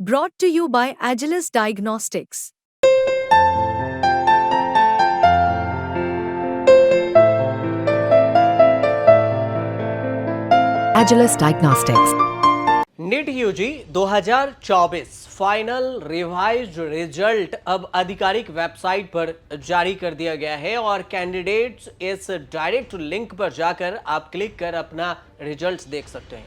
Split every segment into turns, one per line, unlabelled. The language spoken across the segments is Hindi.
Brought to you by Agilus Diagnostics.
Agilus Diagnostics.
NEET UG 2024 final revised result अब आधिकारिक वेबसाइट पर जारी कर दिया गया है और कैंडिडेट्स इस डायरेक्ट लिंक पर जाकर आप क्लिक कर अपना रिजल्ट्स देख सकते हैं।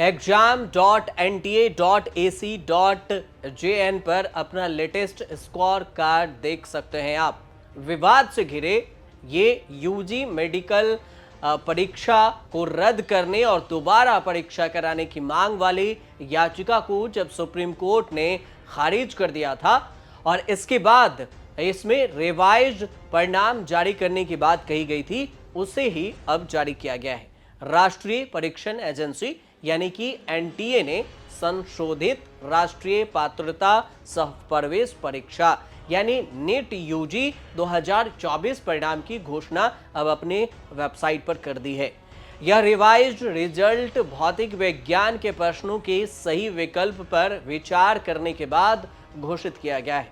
exam.nta.ac.jn पर अपना लेटेस्ट स्कोर कार्ड देख सकते हैं आप। विवाद से घिरे ये यूजी मेडिकल परीक्षा को रद्द करने और दोबारा परीक्षा कराने की मांग वाली याचिका को जब सुप्रीम कोर्ट ने खारिज कर दिया था और इसके बाद इसमें रिवाइज्ड परिणाम जारी करने की बात कही गई थी, उसे ही अब जारी किया गया है। राष्ट्रीय परीक्षण एजेंसी यानी कि एनटीए ने संशोधित राष्ट्रीय पात्रता सह प्रवेश परीक्षा यानी नीट यूजी 2024 परिणाम की घोषणा अब अपने वेबसाइट पर कर दी है। यह रिवाइज्ड रिजल्ट भौतिक विज्ञान के प्रश्नों के सही विकल्प पर विचार करने के बाद घोषित किया गया है।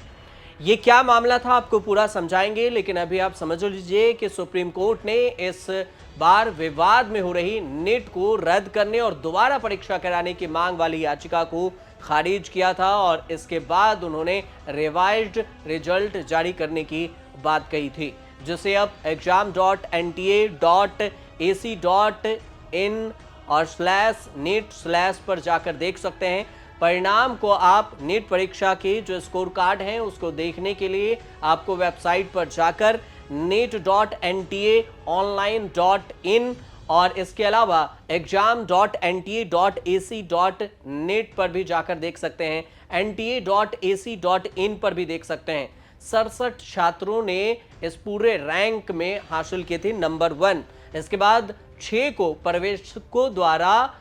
ये क्या मामला था आपको पूरा समझाएंगे, लेकिन अभी आप समझ लीजिए कि सुप्रीम कोर्ट ने इस बार विवाद में हो रही नीट को रद्द करने और दोबारा परीक्षा कराने की मांग वाली याचिका को खारिज किया था और इसके बाद उन्होंने रिवाइज्ड रिजल्ट जारी करने की बात कही थी, जिसे अब exam.nta.ac.in और /NEET/ पर जाकर देख सकते हैं। परिणाम को आप नीट परीक्षा के जो स्कोर कार्ड हैं उसको देखने के लिए आपको वेबसाइट पर जाकर neet.nta.online.in और इसके अलावा exam.nta.ac.net पर भी जाकर देख सकते हैं। nta.ac.in पर भी देख सकते हैं। 67 छात्रों ने इस पूरे रैंक में हासिल की थी नंबर 1। इसके बाद 6 को पर्यवेक्षकों द्वारा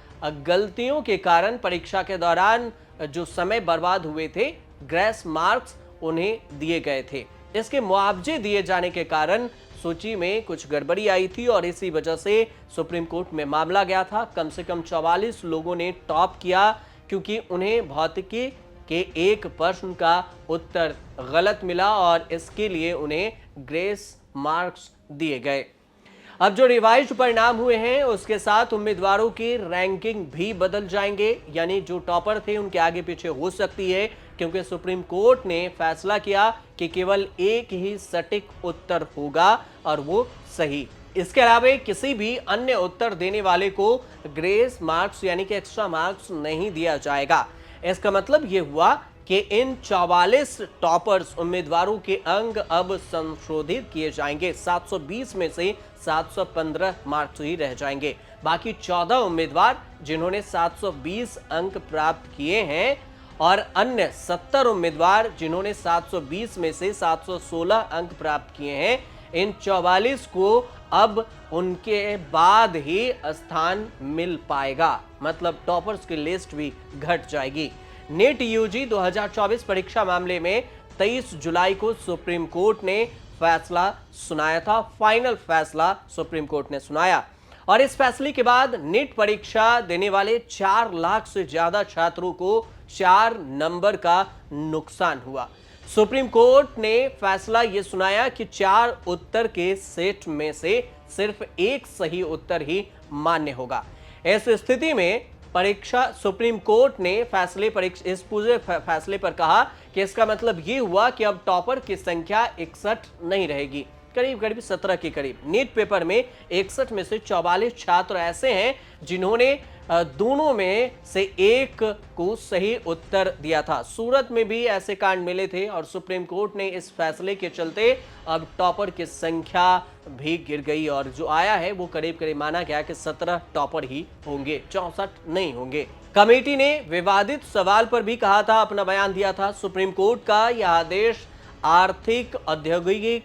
गलतियों के कारण परीक्षा के दौरान जो समय बर्बाद हुए थे, ग्रेस मार्क्स उन्हें दिए गए थे। इसके मुआवजे दिए जाने के कारण सूची में कुछ गड़बड़ी आई थी और इसी वजह से सुप्रीम कोर्ट में मामला गया था। कम से कम 44 लोगों ने टॉप किया क्योंकि उन्हें भौतिकी के एक प्रश्न का उत्तर गलत मिला और इसके लिए उन्हें ग्रेस मार्क्स दिए गए। अब जो रिवाइज्ड परिणाम हुए हैं उसके साथ उम्मीदवारों की रैंकिंग भी बदल जाएंगे, यानी जो टॉपर थे उनके आगे पीछे हो सकती है, क्योंकि सुप्रीम कोर्ट ने फैसला किया कि केवल एक ही सटीक उत्तर होगा और वो सही। इसके अलावा किसी भी अन्य उत्तर देने वाले को ग्रेस मार्क्स यानी कि एक्स्ट्रा मार्क्स नहीं दिया जाएगा। इसका मतलब ये हुआ कि इन 44 टॉपर्स उम्मीदवारों के अंक अब संशोधित किए जाएंगे। 720 में से 715 मार्क्स ही रह जाएंगे। बाकी 14 उम्मीदवार जिन्होंने 720 अंक प्राप्त किए हैं और अन्य 70 उम्मीदवार जिन्होंने 720 में से 716 अंक प्राप्त किए हैं, इन 44 को अब उनके बाद ही स्थान मिल पाएगा। मतलब टॉपर्स की लिस्ट भी घट जाएगी। नीट यूजी 2024 परीक्षा मामले में 23 जुलाई को सुप्रीम कोर्ट ने फैसला सुनाया था। फाइनल फैसला सुप्रीम कोर्ट ने सुनाया और इस फैसले के बाद नीट परीक्षा देने वाले 4 लाख से ज्यादा छात्रों को 4 नंबर का नुकसान हुआ। सुप्रीम कोर्ट ने फैसला यह सुनाया कि 4 उत्तर के सेट में से सिर्फ एक सही उत्तर ही मान्य होगा। इस स्थिति में सुप्रीम कोर्ट ने इस पूरे फैसले पर कहा कि इसका मतलब ये हुआ कि अब टॉपर की संख्या 61 नहीं रहेगी, करीब 17 के करीब। नीट पेपर में 61 में से 44 छात्र ऐसे हैं जिन्होंने दोनों में से एक को सही उत्तर दिया था। सूरत में भी ऐसे कांड मिले थे और सुप्रीम कोर्ट ने इस फैसले के चलते अब टॉपर की संख्या भी गिर गई और जो आया है वो करीब माना गया कि 17 टॉपर ही होंगे, 64 नहीं होंगे। कमेटी ने विवादित सवाल पर भी कहा था, अपना बयान दिया था। सुप्रीम कोर्ट का यह आदेश आर्थिक औद्योगिक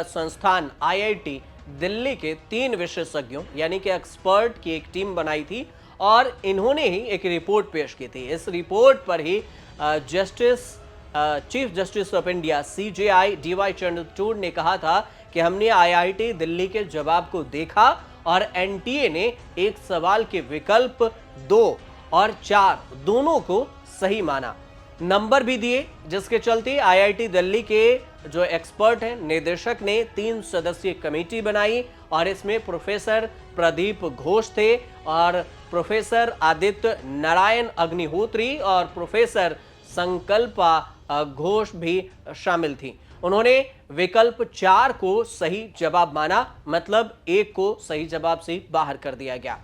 संस्थान IIT दिल्ली के 3 विशेषज्ञों यानी कि एक्सपर्ट की एक टीम बनाई थी और इन्होंने ही एक रिपोर्ट पेश की थी। इस रिपोर्ट पर ही chief justice of India CJI DY Chandrachud ने कहा था कि हमने IIT दिल्ली के जवाब को देखा और NTA ने एक सवाल के विकल्प 2 और 4 दोनों को सही माना। नंबर भी दिए, जिसके चलते आईआईटी दिल्ली के जो एक्सपर्ट हैं, निदेशक ने 3 सदस्यीय कमेटी बनाई और इसमें प्रोफेसर प्रदीप घोष थे और प्रोफेसर आदित्य नारायण अग्निहोत्री और प्रोफेसर संकल्पा घोष भी शामिल थी। उन्होंने विकल्प 4 को सही जवाब माना, मतलब 1 को सही जवाब से बाहर कर दिया गया।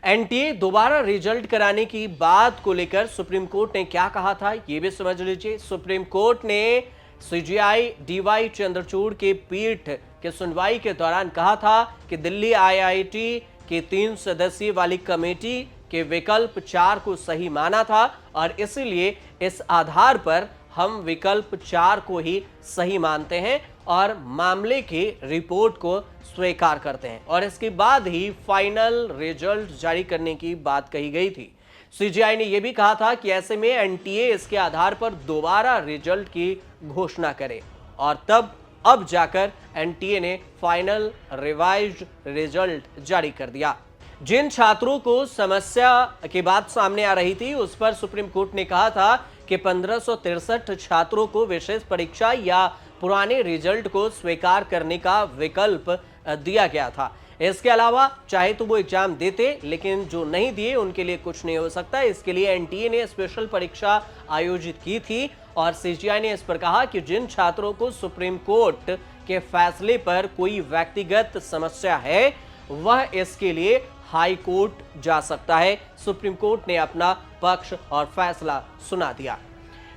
एनटीए दोबारा रिजल्ट कराने की बात को लेकर सुप्रीम कोर्ट ने क्या कहा था, यह भी समझ लीजिए। सुप्रीम कोर्ट ने सीजेआई डीवाई चंद्रचूड़ के पीठ के सुनवाई के दौरान कहा था कि दिल्ली आईआईटी की 3 सदस्यीय वाली कमेटी के विकल्प 4 को सही माना था और इसलिए इस आधार पर हम विकल्प 4 को ही सही मानते हैं और मामले की रिपोर्ट को स्वीकार करते हैं और इसके बाद ही फाइनल रिजल्ट जारी करने की बात कही गई थी। सीजीआई ने यह भी कहा था कि ऐसे में एनटीए इसके आधार पर दोबारा रिजल्ट की घोषणा करे और तब अब जाकर एनटीए ने फाइनल रिवाइज्ड रिजल्ट जारी कर दिया। जिन छात्रों को समस्या की बात सामने आ रही थी उस पर सुप्रीम कोर्ट ने कहा था कि 1563 छात्रों को विशेष परीक्षा या पुराने रिजल्ट को स्वीकार करने का विकल्प दिया गया था। इसके अलावा चाहे तो वो एग्जाम देते, लेकिन जो नहीं दिए उनके लिए कुछ नहीं हो सकता। इसके लिए एनटीए ने स्पेशल परीक्षा आयोजित की थी और सीजीआई ने इस पर कहा कि जिन छात्रों को सुप्रीम कोर्ट के फैसले पर कोई व्यक्तिगत समस्या है वह इसके लिए हाई कोर्ट जा सकता है। सुप्रीम कोर्ट ने अपना पक्ष और फैसला सुना दिया।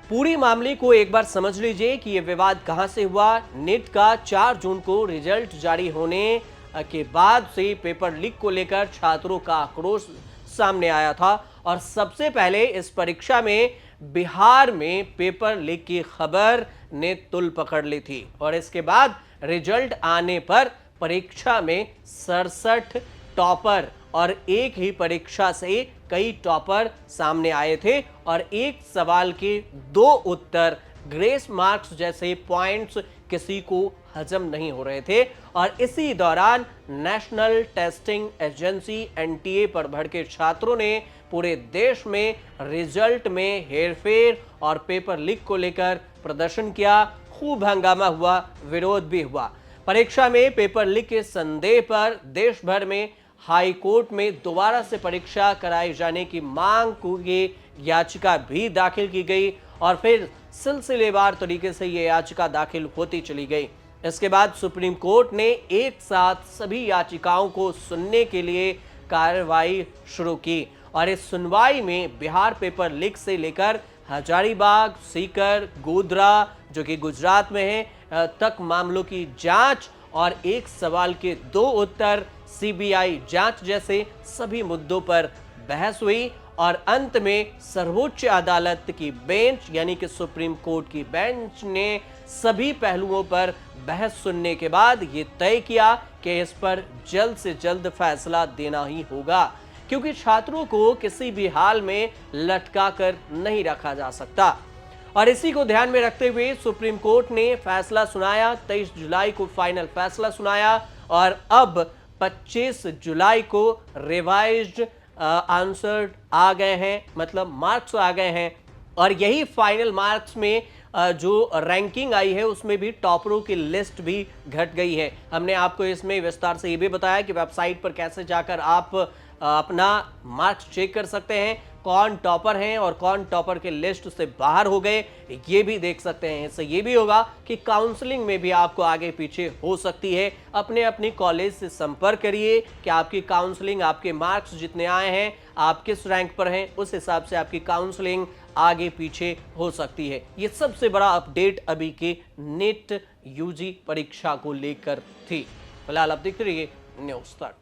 पूरी मामले को एक बार समझ लीजिए कि यह विवाद कहां से हुआ। नीट का 4 जून को रिजल्ट जारी होने के बाद से पेपर लीक को लेकर छात्रों का आक्रोश सामने आया था और सबसे पहले इस परीक्षा में बिहार में पेपर लीक की खबर ने तुल पकड़ ली थी और इसके बाद रिजल्ट आने पर परीक्षा में 67 टॉपर और एक ही परीक्षा से कई टॉपर सामने आए थे और एक सवाल के 2 उत्तर ग्रेस मार्क्स जैसे पॉइंट्स किसी को हजम नहीं हो रहे थे और इसी दौरान नेशनल टेस्टिंग एजेंसी एनटीए पर भड़के छात्रों ने पूरे देश में रिजल्ट में हेरफेर और पेपर लीक को लेकर प्रदर्शन किया। खूब हंगामा हुआ, विरोध भी हुआ। परीक्षा में पेपर लीक के संदेह पर देश भर में हाई कोर्ट में दोबारा से परीक्षा कराए जाने की मांग की याचिका भी दाखिल की गई और फिर सिलसिलेवार तरीके से यह याचिका दाखिल होती चली गई। इसके बाद सुप्रीम कोर्ट ने एक साथ सभी याचिकाओं को सुनने के लिए कार्रवाई शुरू की और इस सुनवाई में बिहार पेपर लीक से लेकर हजारीबाग, सीकर, गोधरा जो कि गुजरात में है तक मामलों की जांच और एक सवाल के 2 उत्तर, सीबीआई जांच जैसे सभी मुद्दों पर बहस हुई और अंत में सर्वोच्च अदालत की बेंच यानी कि सुप्रीम कोर्ट की बेंच ने सभी पहलुओं पर बहस सुनने के बाद ये तय किया कि इस पर जल्द से जल्द फैसला देना ही होगा, क्योंकि छात्रों को किसी भी हाल में लटका कर नहीं रखा जा सकता। और इसी को ध्यान में रखते हुए सुप्रीम कोर्ट ने फैसला सुनाया। 23 जुलाई को फाइनल फैसला सुनाया और अब 25 जुलाई को रिवाइज्ड आंसर आ गए हैं, मतलब मार्क्स आ गए हैं और यही फाइनल मार्क्स में जो रैंकिंग आई है उसमें भी टॉपरों की लिस्ट भी घट गई है। हमने आपको इसमें विस्तार से ये भी बताया कि वेबसाइट पर कैसे जाकर आप अपना मार्क्स चेक कर सकते हैं, कौन टॉपर हैं और कौन टॉपर के लिस्ट से बाहर हो गए ये भी देख सकते हैं। इससे ये भी होगा कि काउंसलिंग में भी आपको आगे पीछे हो सकती है। अपने कॉलेज से संपर्क करिए कि आपकी काउंसलिंग, आपके मार्क्स जितने आए हैं, आप किस रैंक पर हैं, उस हिसाब से आपकी काउंसलिंग आगे पीछे हो सकती है। ये सबसे बड़ा अपडेट अभी के नीट यूजी परीक्षा को लेकर थी। फिलहाल आप देखते रहिए न्यूज़ तक।